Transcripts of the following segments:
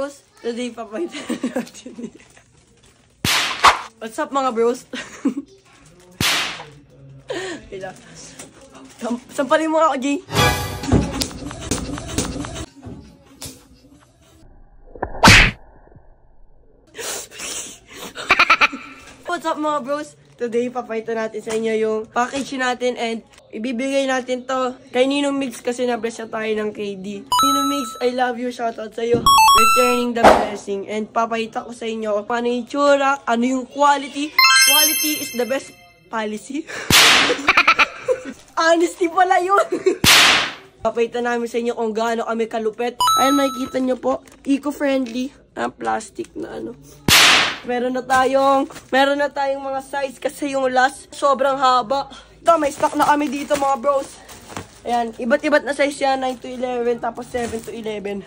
bros? Today papaitan natin. What's up mga bros? Sampalin mo ako, G. What's up mga bros? Today, papaitan natin sa inyo yung package natin and ibibigay natin to kay Ninong Mix kasi na-bless siya tayo ng KD. Ninong Mix, I love you. Shoutout sa'yo. Returning the blessing. And papakita ko sa inyo paano yung tsura, ano yung quality. Quality is the best policy. Honesty pala yun. Papakita namin sa inyo kung gaano kami kalupet. Ayan, makikita nyo po, eco-friendly na plastic na ano. Meron na tayong mga size kasi yung last sobrang haba. Ito, may stock na kami dito mga bros. Ayan, iba't-iba't na size yan, 9 to 11, tapos 7 to 11.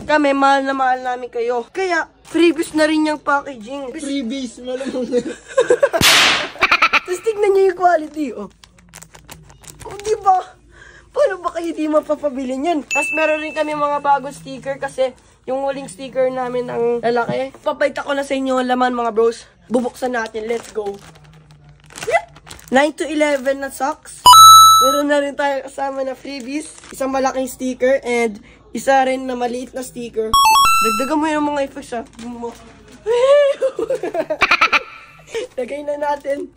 Kami, mahal na mahal namin kayo. Kaya, freebies na rin yung packaging. Freebies, malamang na. Tapos tignan nyo yung quality, oh. Oh, diba? Paano ba kayo di mapapabili niyan? Tapos meron rin kami mga bagong sticker kasi yung huling sticker namin ng lalaki. Papayta ko na sa inyo ang laman mga bros. Bubuksan natin. Let's go. 9 to 11 na socks. Meron na rin tayo kasama na freebies. Isang malaking sticker and isa rin na maliit na sticker. Dagdagan mo yung mga effects ha. Lagay na natin.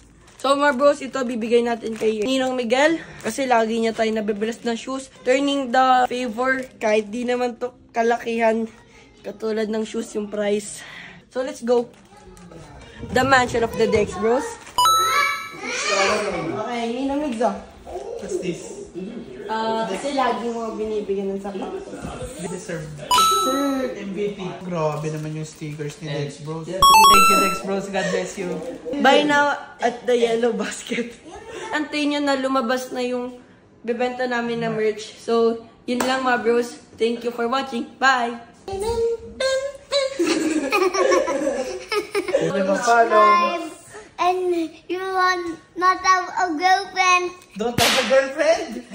So mga bros, ito bibigay natin kay Ninong Miguel. Kasi lagi niya tayo nabibilas ng shoes. Turning the favor. Kahit di naman to kalakihan. Katulad ng shoes yung price. So let's go. The mansion of the Dex bros. Okay, Ninong Miguel. What's this? Kasi lagi mo binibigyan ng sapatos. Deserve. Sir, MVP. Grabe naman yung stickers ni Dex Bros. Yes, thank you Dex Bros. God bless you. Buy now at the yellow basket. Antayin nyo na lumabas na yung bebenta namin na merch. So, yun lang mga bros. Thank you for watching. Bye! Subscribe and you want not have a girlfriend. Don't have a girlfriend?